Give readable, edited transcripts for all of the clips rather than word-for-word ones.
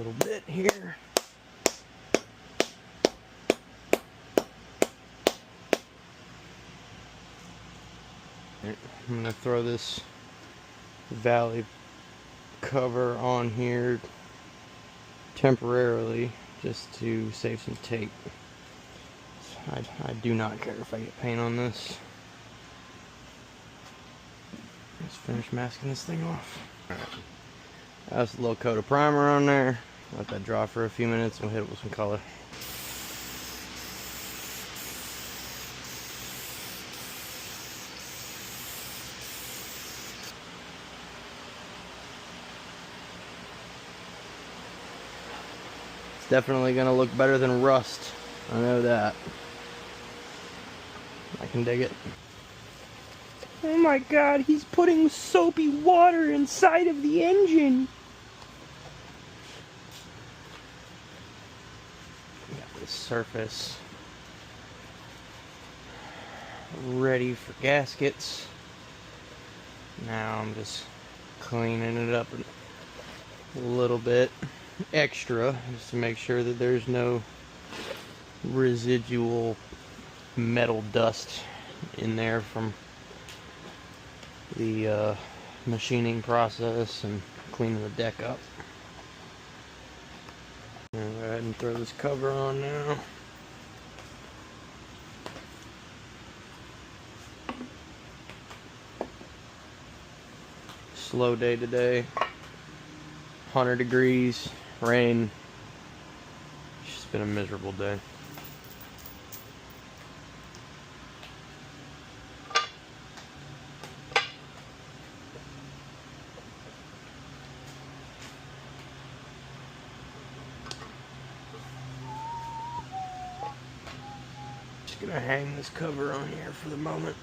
little bit here. I'm going to throw this valley cover on here temporarily just to save some tape. I do not care if I get paint on this. Let's finish masking this thing off. Alright, that's a little coat of primer on there. Let that dry for a few minutes and we'll hit it with some color. Definitely gonna look better than rust. I know that. I can dig it. Oh my god, he's putting soapy water inside of the engine. Got this surface ready for gaskets. Now I'm just cleaning it up a little bit extra just to make sure that there's no residual metal dust in there from the machining process and cleaning the deck up. I'll go ahead and throw this cover on now. Slow day today. 100 degrees. Rain. It's just been a miserable day. Just gonna hang this cover on here for the moment.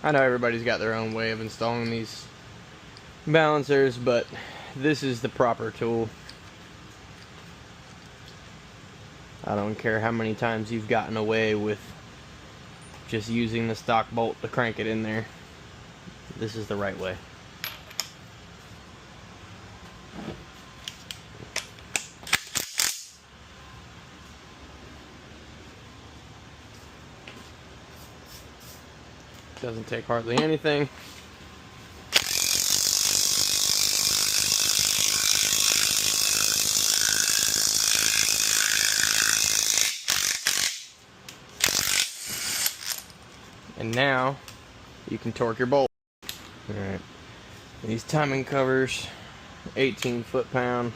I know everybody's got their own way of installing these balancers, but this is the proper tool. I don't care how many times you've gotten away with just using the stock bolt to crank it in there. This is the right way. Doesn't take hardly anything. And now you can torque your bolt. Alright. These timing covers, 18 foot-pound.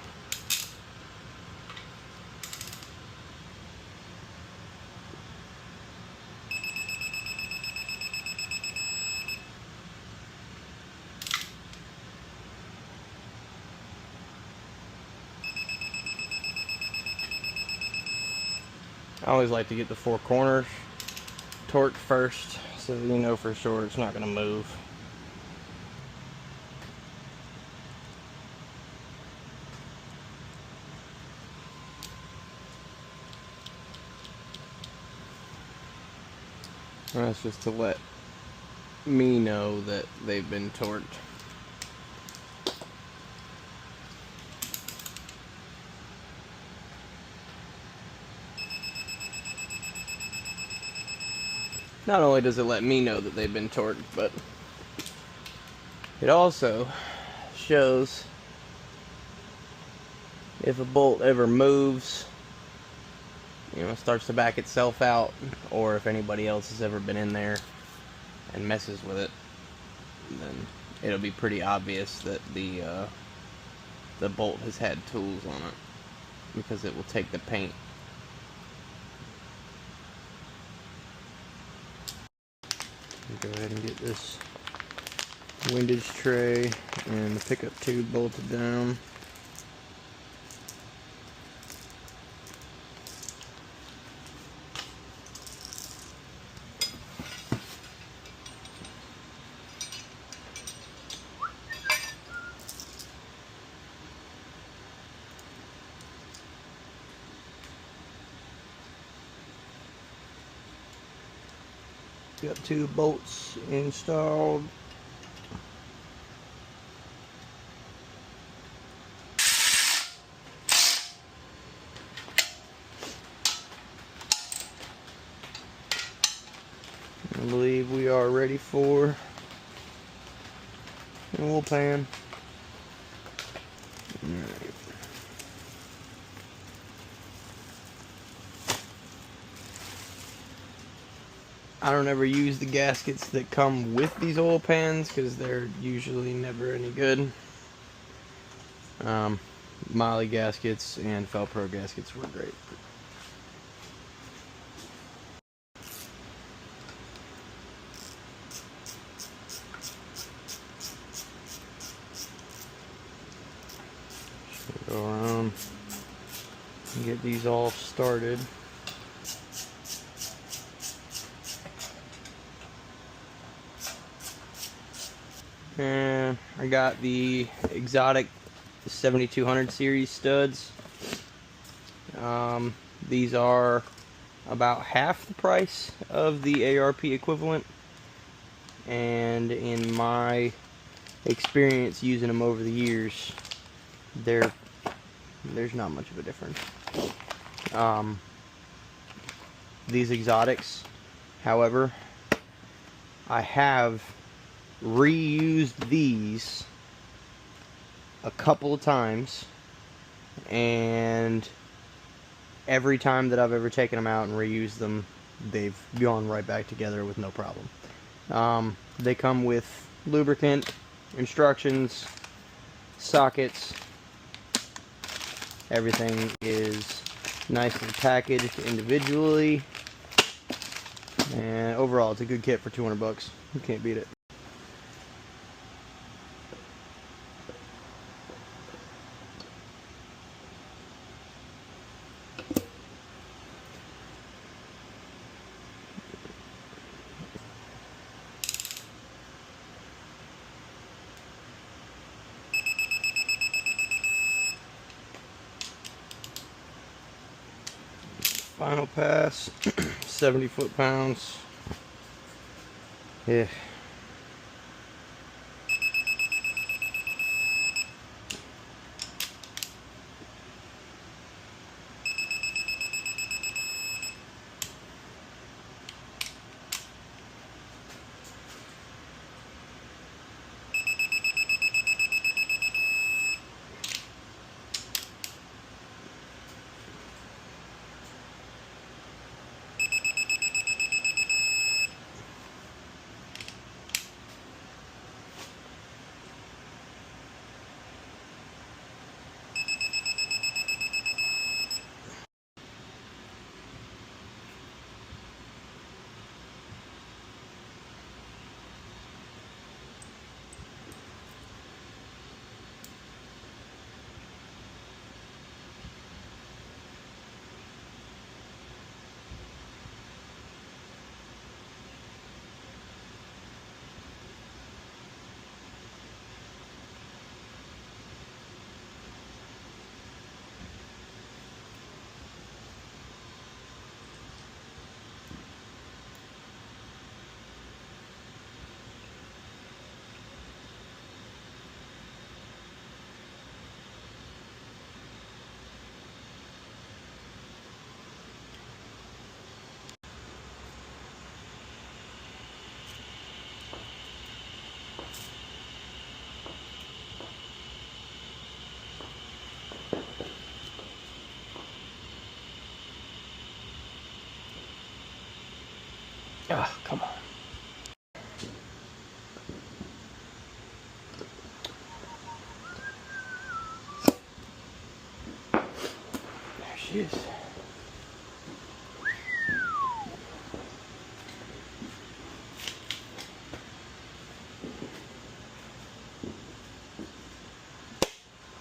I always like to get the four corners torqued first so you know for sure it's not going to move. That's just to let me know that they've been torqued. Not only does it let me know that they've been torqued, but it also shows if a bolt ever moves, you know, starts to back itself out, or if anybody else has ever been in there and messes with it, then it'll be pretty obvious that the bolt has had tools on it, because it will take the paint. Go ahead and get this windage tray and the pickup tube bolted down. Got two bolts installed. ready for an oil pan. Alright. I don't ever use the gaskets that come with these oil pans because they're usually never any good. Mahle gaskets and Felpro gaskets were great. Go around and get these all started. And I got the exotic 7200 series studs. These are about half the price of the ARP equivalent, and in my experience using them over the years, there's not much of a difference. These exotics, however, I have reused these a couple of times, and every time that I've ever taken them out and reused them, they've gone right back together with no problem. They come with lubricant, instructions, sockets. Everything is nicely packaged individually, and overall it's a good kit for 200 bucks. You can't beat it. Final pass, 70 foot-pounds. Yeah. Ah, come on. There she is.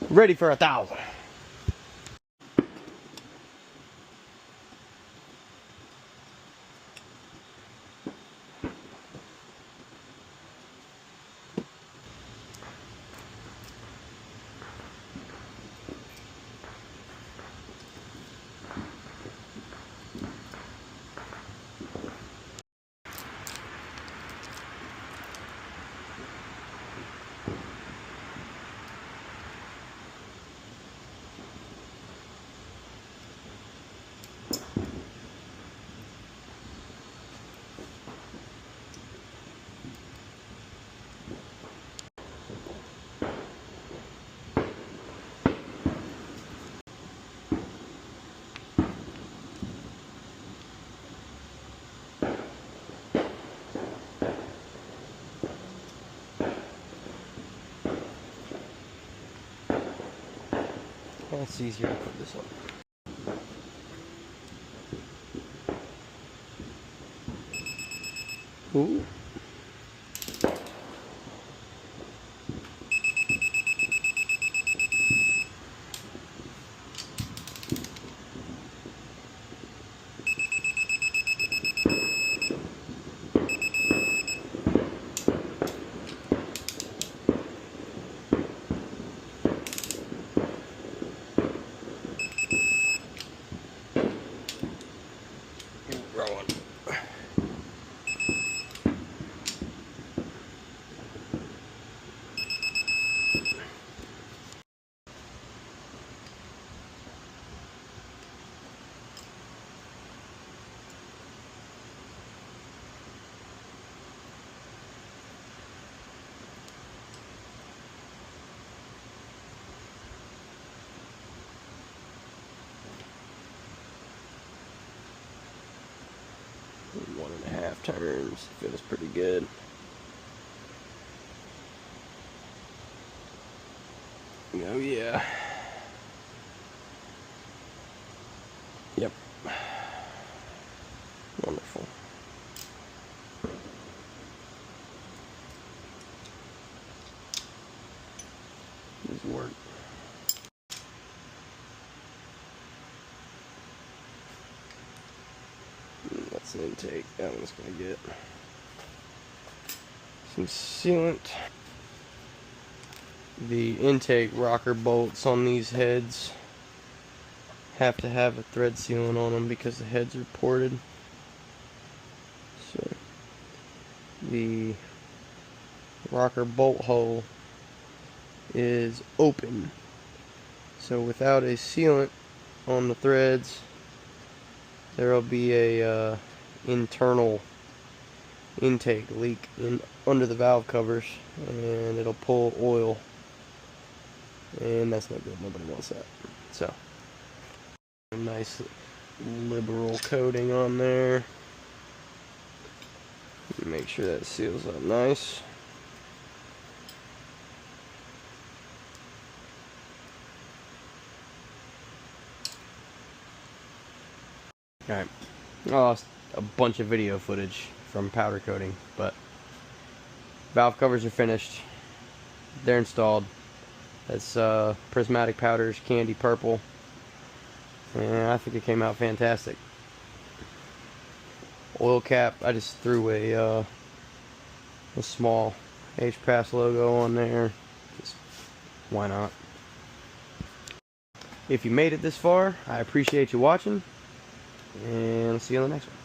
Ready for 1,000. it's easier to put this on. Ooh. Rolling. One and a half turns. Feels pretty good. Oh yeah. Yep. Wonderful. This work. That's the intake. That one's gonna get some sealant. The intake rocker bolts on these heads have to have a thread sealant on them because the heads are ported. So the rocker bolt hole is open. So without a sealant on the threads, there will be a internal intake leak under the valve covers, and it'll pull oil, and that's not good. Nobody wants that. So a nice liberal coating on there. Make sure that seals up nice. Alright, I lost a bunch of video footage from powder coating, but valve covers are finished. They're installed. That's Prismatic Powders Candy Purple, and I think it came out fantastic. Oil cap, I just threw a small HPAS logo on there. Just why not? If you made it this far, I appreciate you watching, and I'll see you on the next one.